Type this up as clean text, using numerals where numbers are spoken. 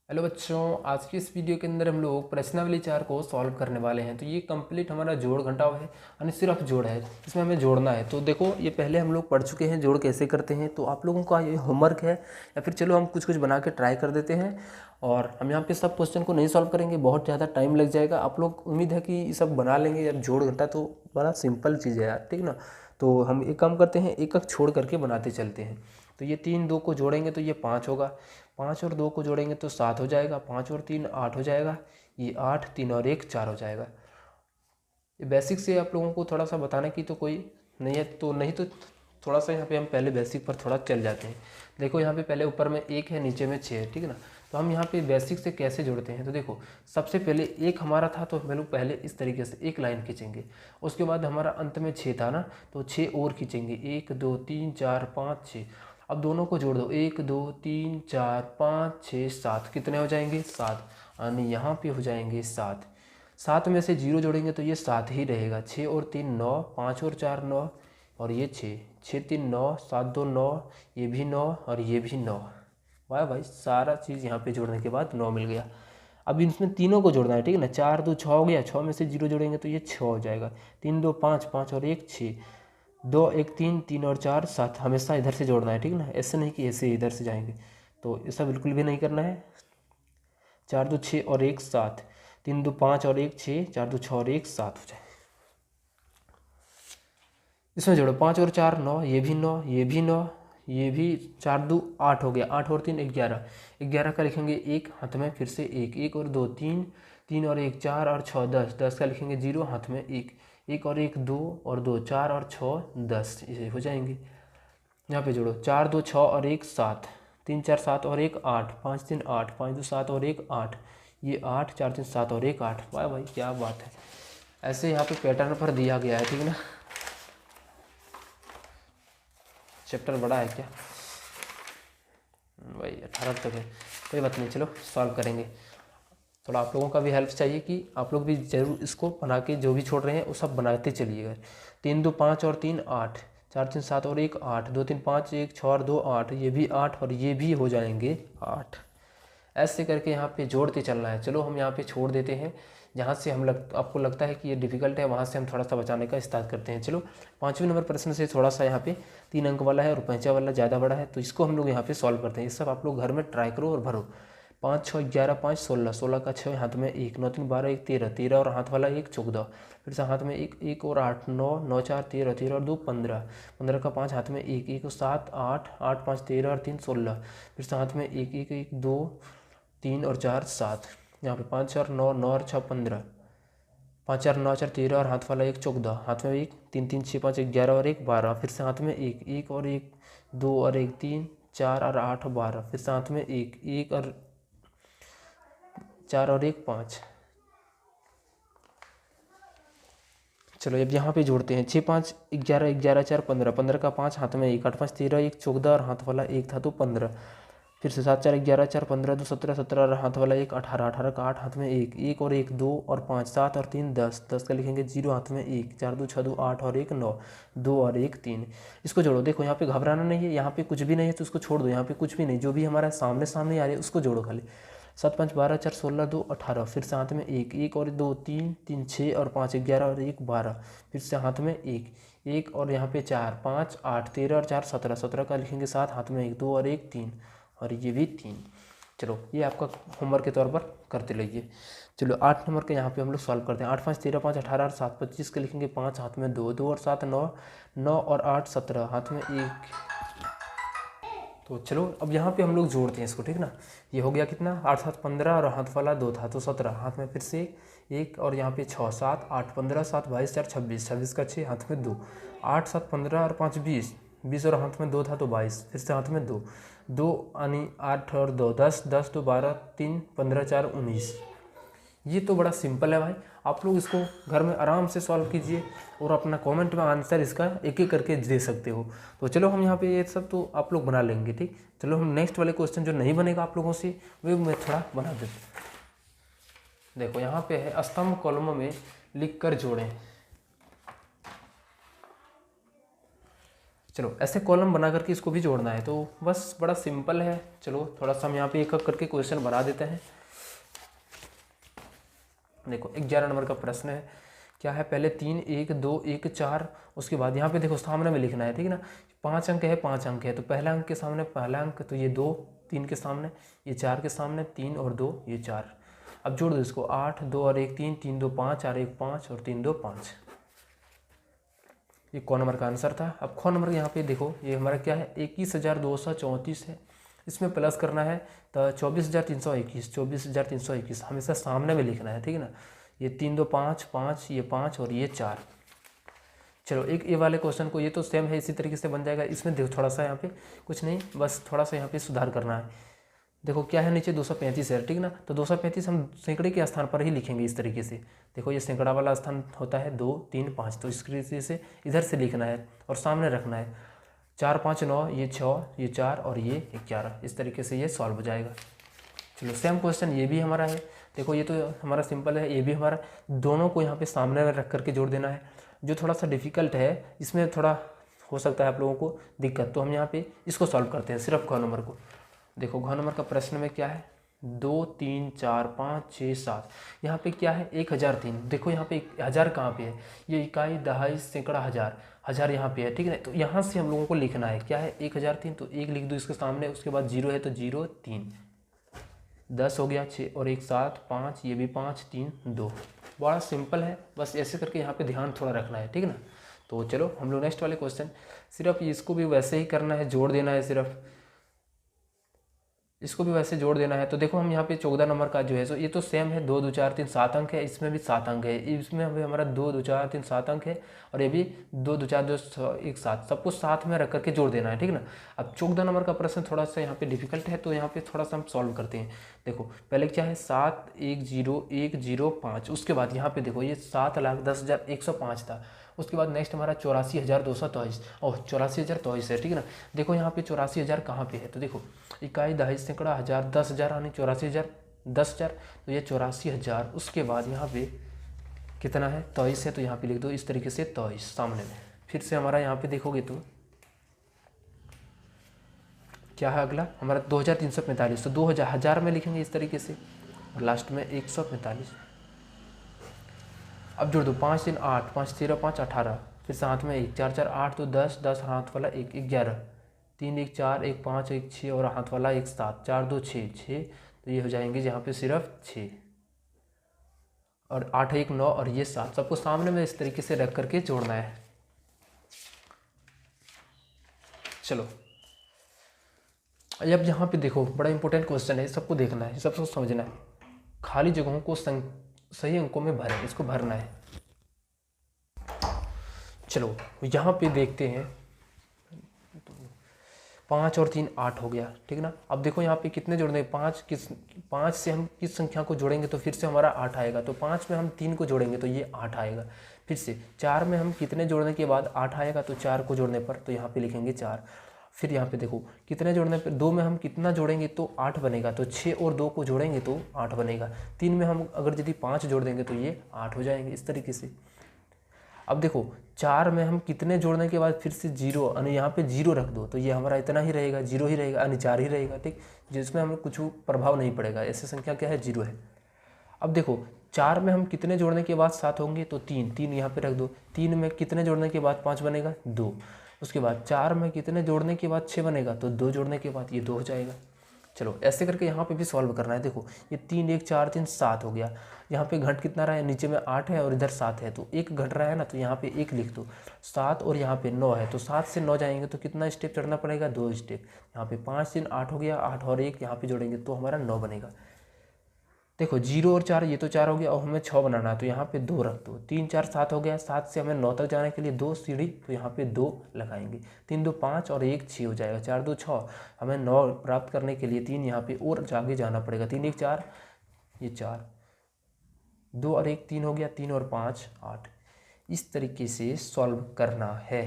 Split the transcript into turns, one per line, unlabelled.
Hello बच्चों, आज की इस वीडियो के अंदर हम लोग प्रश्नावली 4 को सॉल्व करने वाले हैं। तो ये कंप्लीट हमारा जोड़ घटाव है यानी सिर्फ जोड़ है, इसमें हमें जोड़ना है। तो देखो, ये पहले हम लोग पढ़ चुके हैं जोड़ कैसे करते हैं, तो आप लोगों का ये होमवर्क है। या फिर चलो हम कुछ कुछ बना के ट्राई कर देते हैं। और हम यहाँ पे सब क्वेश्चन को नहीं सॉल्व करेंगे, बहुत ज़्यादा टाइम लग जाएगा। आप लोग उम्मीद है कि ये सब बना लेंगे। यार जोड़ घटा तो बड़ा सिंपल चीज़ है यार, ठीक ना। तो हम एक काम करते हैं, एक एक छोड़ करके बनाते चलते हैं। तो ये 3 2 को जोड़ेंगे तो ये 5 होगा, 5 और 2 को जोड़ेंगे तो 7 हो जाएगा, 5 और 3 8 हो जाएगा, ये 8, 3 और 1 4 हो जाएगा। ये बेसिक से आप लोगों को थोड़ा सा बताने की तो कोई नहीं है, तो नहीं तो थोड़ा सा यहाँ पे हम पहले बेसिक पर थोड़ा चल जाते हैं। देखो यहाँ पे पहले ऊपर में 1 है, नीचे में 6 है, ठीक है ना। तो हम यहाँ पे बेसिक से कैसे जोड़ते हैं, तो देखो सबसे पहले 1 हमारा था, तो हम लोग पहले इस तरीके से एक लाइन खींचेंगे। उसके बाद हमारा अंत में 6 था ना, तो 6 और खींचेंगे, 1 2 3 4 5 6। अब दोनों को जोड़ दो, 1 2 3 4 5 6 7, कितने हो जाएंगे 7, यानी यहाँ पे हो जाएंगे 7। 7 में से 0 जोड़ेंगे तो ये 7 ही रहेगा। 6 और 3 9, 5 और 4 9, और ये 6, 6 3 9, 7 2 9, ये भी 9 और ये भी 9। वाह भाई, सारा चीज़ यहाँ पे जोड़ने के बाद 9 मिल गया। अब इसमें तीनों को जोड़ना है, ठीक है ना। 4 2 6 हो गया, 6 में से 0 जोड़ेंगे तो ये 6 हो जाएगा। 3 2 5, 5 और 1 6, 2 1 3, 3 और 4 7। हमेशा इधर से जोड़ना है, ठीक है ना, ऐसे नहीं कि ऐसे इधर से जाएंगे, तो ऐसा बिल्कुल भी नहीं करना है। 4 2 6 और 1 7, 3 2 5 और 1 6, 4 2 6 और 1 7 हो जाए। इसमें जोड़ो 5 और 4 9, ये भी 9, ये भी 9, ये भी 4 2 8 हो गया, 8 और 3 11, 11 का लिखेंगे 1 हाथ में, फिर से 1, 1 और 2 3, 3 और 1 4 और 6 10, 10 का लिखेंगे 0 हाथ में, 1, 1 और 1 2 और 2 4 और 6 10, इसे हो जाएंगे। यहाँ पे जोड़ो 4 2 6 और 1 7, 3 4 7 और 1 8, 5 3 8, 5 2 7 और 1 8, ये 8 4 3 7 और 1 8। वाह भाई क्या बात है, ऐसे यहाँ पे पैटर्न पर दिया गया है, ठीक है ना। चैप्टर बड़ा है क्या भाई, 18 तक है, कोई बात नहीं, चलो सॉल्व करेंगे। थोड़ा आप लोगों का भी हेल्प चाहिए कि आप लोग भी जरूर इसको बना के जो भी छोड़ रहे हैं वो सब बनाते चलिएगा। 3 2 5 और 3 8, 4 3 7 और 1 8, 2 3 5 1 6 और 2 8, ये भी 8 और ये भी हो जाएंगे 8। ऐसे करके यहाँ पे जोड़ते चलना है। चलो हम यहाँ पे छोड़ देते हैं, जहाँ से आपको लगता है कि ये डिफिकल्ट है वहाँ से हम थोड़ा सा बचाने का स्टार्ट करते हैं। चलो 5वें नंबर प्रश्न से थोड़ा सा यहाँ पे 3 अंक वाला है और 5वां वाला ज़्यादा बड़ा है, तो इसको हम लोग यहाँ पे सॉल्व करते हैं। ये सब आप लोग घर में ट्राई करो और भरो। 5 6 11 5 16, 16 का 6 हाथ में 1, 9 3 12 1 13, 13 और हाथ वाला 1 14, फिर से हाथ में 1 1 और 8 9, 9 4 13, 13 और 2 15, 15 का 5 हाथ में 1 1 और 7 8, 8 5 13 और 3 16, फिर से हाथ में 1 1 1 2 3 और 4 7, यहाँ पे 5 4 9, 9 और 6 15, 5 4 9 4 13 और हाथ वाला 1 14, हाथ में 1 3 3 6 5 11 और 1 12, फिर से हाथ में 1 1 और 1 2 और 1 3 4 और 8 12, फिर से हाथ में 1 1 और 4 और 1 5। चलो अब यहाँ पे जोड़ते हैं, 6 5 11 11 4 15, 15 का 5 हाथ में 1 8 5 13 1 14 और हाथ वाला 1 था तो 15, फिर से 7 4 11 4 15 2 17 17 और हाथ वाला 1 18, 18 का 8 हाथ में 1 1 और 1 2 और 5 7 और 3 10, 10 का लिखेंगे 0 हाथ में 1 4 2 6 2 8 और 1 9, 2 और 1 3। इसको जोड़ो, देखो यहाँ पे घबराना नहीं है, यहाँ पे कुछ भी नहीं है तो उसको छोड़ दो, यहाँ पे कुछ भी नहीं, जो भी हमारा सामने सामने आ रही है उसको जोड़ो खाली। 7 5 12 4 16 2 18, फिर से हाथ में 1 1 और 2 3 3 6 और 5 11 और 1 12, फिर से हाथ में 1 1 और यहाँ पे 4 5 8 13 और 4 17, 17 का लिखेंगे 7 हाथ में 1 2 और 1 3, और ये भी 3। चलो ये आपका होमवर्क के तौर पर करते रहिए। चलो 8 नंबर के यहाँ पे हम लोग सॉल्व करते हैं। 8 5 13 5 18 और 7 25 के लिखेंगे 5 हाथ में 2 2 और 7 9, 9 और 8 17 हाथ में 1। तो चलो अब यहाँ पे हम लोग जोड़ते हैं इसको, ठीक ना। ये हो गया कितना, 8 7 15 और हाथ वाला 2 था तो 17, हाथ में फिर से 1 और यहाँ पे 6 7 8 15 7 22 4 26, 26 का 6 हाथ में 2, 8 7 15 और 5 20, 20 और हाथ में 2 था तो 22, फिर से हाथ में 2 2 यानी 8 और 2 10, 10 2 12 3 15 4 19। ये तो बड़ा सिंपल है भाई, आप लोग इसको घर में आराम से सॉल्व कीजिए और अपना कमेंट में आंसर इसका एक एक करके दे सकते हो। तो चलो हम यहाँ पे ये सब तो आप लोग बना लेंगे, ठीक। चलो हम नेक्स्ट वाले क्वेश्चन जो नहीं बनेगा आप लोगों से वो मैं थोड़ा बना देता हूँ। देखो यहाँ पे है, स्तंभ कॉलमों में लिख कर जोड़ें। चलो ऐसे कॉलम बना करके इसको भी जोड़ना है, तो बस बड़ा सिंपल है। चलो थोड़ा सा हम यहाँ पे एक एक करके क्वेश्चन बना देते हैं। देखो 11 नंबर का प्रश्न है, क्या है, पहले 3 1 2 1 4, उसके बाद यहाँ पे देखो सामने में लिखना है, ठीक है ना। 5 अंक है, 5 अंक है, तो पहला अंक के सामने पहला अंक, तो ये 2 3 के सामने, ये 4 के सामने 3 और 2 ये 4। अब जोड़ दो इसको, 8 2 और 1 3, 3 2 5, 4 1 5 और 3 2 5। ये क नंबर का आंसर था। अब ख नंबर यहाँ पे देखो, ये हमारा क्या है, 21,234 है, इसमें प्लस करना है तो 24,321, 24,321 हमेशा सामने में लिखना है, ठीक है ना। ये 3 2 5 5, ये 5 और ये 4। चलो एक ये वाले क्वेश्चन को, ये तो सेम है, इसी तरीके से बन जाएगा। इसमें देखो थोड़ा सा यहाँ पे कुछ नहीं, बस थोड़ा सा यहाँ पे सुधार करना है। देखो क्या है, नीचे 235 है, ठीक ना, तो 235 हम सैकड़े के स्थान पर ही लिखेंगे इस तरीके से। देखो ये सैकड़ा वाला स्थान होता है 2 3 5, तो इस तरीके से इधर से लिखना है और सामने रखना है। 4 5 9, ये 6, ये 4 और ये 11, इस तरीके से ये सॉल्व हो जाएगा। चलो सेम क्वेश्चन ये भी हमारा है। देखो ये तो हमारा सिंपल है, ये भी हमारा, दोनों को यहाँ पे सामने में रख करके जोड़ देना है। जो थोड़ा सा डिफिकल्ट है, इसमें थोड़ा हो सकता है आप लोगों को दिक्कत, तो हम यहाँ पे इसको सॉल्व करते हैं, सिर्फ घ नंबर को। देखो घ नंबर का प्रश्न में क्या है, 2 3 4 5 6 7, यहाँ पे क्या है 1003। देखो यहाँ पे 1000 कहाँ पे है, ये इकाई दहाई सैकड़ा हज़ार, हज़ार यहाँ पे है, ठीक है ना। तो यहाँ से हम लोगों को लिखना है क्या है, 1003, तो 1 लिख दो इसके सामने, उसके बाद 0 है तो 0 3, 10 हो गया, 6 और 1 7 5, ये भी 5 3 2। बड़ा सिंपल है, बस ऐसे करके यहाँ पे ध्यान थोड़ा रखना है, ठीक है ना। तो चलो हम लोग नेक्स्ट वाले क्वेश्चन, सिर्फ इसको भी वैसे ही करना है, जोड़ देना है, सिर्फ इसको भी वैसे जोड़ देना है। तो देखो हम यहाँ पे 14 नंबर का जो है, सो ये तो सेम है, 2 2 4 3 7 अंक है, इसमें भी 7 अंक है, इसमें भी हमारा 2 2 4 3 7 अंक है, और ये भी 2 2 4 2 1 7, सबको साथ में रख करके जोड़ देना है, ठीक है ना। अब 14 नंबर का प्रश्न थोड़ा सा यहाँ पे डिफिकल्ट है, तो यहाँ पे थोड़ा सा हम सॉल्व करते हैं। देखो पहले क्या है, 7 1 0 1 0 5, उसके बाद यहाँ पे देखो ये 7,10,105 था, उसके बाद नेक्स्ट हमारा 84,223 और 84,023 है, ठीक है ना। देखो यहाँ पे 84,000 कहाँ पे है, तो देखो इकाई दहाई सैकड़ा हज़ार 10,000 यानी 84,000 10,000, तो ये 84,000, उसके बाद यहाँ पे कितना है 23 है, तो यहाँ पे लिख दो इस तरीके से 23 सामने में। फिर से हमारा यहाँ पे देखोगे तो क्या है, अगला हमारा 2,345, तो 2,000 में लिखेंगे इस तरीके से, और लास्ट में 145। अब जोड़ दो, 5 3 8, 5 13 5 18, फिर साथ में 1 4 4 8, तो 10 10 हाथ वाला 1 11, 3 1 4 1 5 1 6 और हाथ वाला 1 7, 4 2 6 6, तो ये हो जाएंगे यहाँ पे सिर्फ 6, और 8 1 9 और ये 7, सबको सामने में इस तरीके से रख करके जोड़ना है। चलो अब यहाँ पे देखो बड़ा इंपॉर्टेंट क्वेश्चन है, सबको देखना है, सबको समझना है। खाली जगहों को सही अंकों में भरें, इसको भरना है। चलो यहाँ पे देखते हैं, 5 और 3 8 हो गया, ठीक ना। अब देखो यहाँ पे कितने जोड़ने, 5 से हम किस संख्या को जोड़ेंगे तो फिर से हमारा 8 आएगा, तो 5 में हम 3 को जोड़ेंगे तो ये 8 आएगा। फिर से 4 में हम कितने जोड़ने के बाद 8 आएगा, तो 4 को जोड़ने पर तो यहाँ पे लिखेंगे 4। फिर यहाँ पे देखो कितने जोड़ने पर, 2 में हम कितना जोड़ेंगे तो 8 बनेगा, तो 6 और 2 को जोड़ेंगे तो 8 बनेगा। 3 में हम अगर यदि 5 जोड़ देंगे तो ये 8 हो जाएंगे, इस तरीके से। अब देखो 4 में हम कितने जोड़ने के बाद फिर से 0, यानी यहाँ पे 0 रख दो, तो ये हमारा इतना ही रहेगा, 0 ही रहेगा, यानी 4 ही रहेगा, ठीक, जिसमें हमें कुछ प्रभाव नहीं पड़ेगा। ऐसी संख्या क्या है, 0 है। अब देखो 4 में हम कितने जोड़ने के बाद 7 होंगे, तो 3 यहाँ पे रख दो। 3 में कितने जोड़ने के बाद 5 बनेगा, 2। उसके बाद 4 में कितने जोड़ने के बाद 6 बनेगा, तो 2 जोड़ने के बाद ये 2 हो जाएगा। चलो ऐसे करके यहाँ पे भी सॉल्व करना है। देखो ये 3 1 4 3 7 हो गया, यहाँ पे घट कितना रहा है, नीचे में 8 है और इधर 7 है, तो 1 घट रहा है ना, तो यहाँ पे 1 लिख दो। 7 और यहाँ पे 9 है, तो 7 से 9 जाएंगे तो कितना स्टेप चढ़ना पड़ेगा, 2 स्टेप। यहाँ पे 5 3 8 हो गया, 8 और 1 यहाँ पे जोड़ेंगे तो हमारा 9 बनेगा। देखो 0 और 4, ये तो 4 हो गया, और हमें 6 बनाना है, तो यहाँ पे 2 रख दो। 3 4 7 हो गया, 7 से हमें 9 तक जाने के लिए 2 सीढ़ी, तो यहाँ पे 2 लगाएंगे। 3 2 5 और 1 6 हो जाएगा, 4 2 6, हमें 9 प्राप्त करने के लिए 3 यहाँ पे और आगे जाना पड़ेगा। 3 1 4, ये 4, 2 और 1 3 हो गया, 3 और 5 8, इस तरीके से सॉल्व करना है।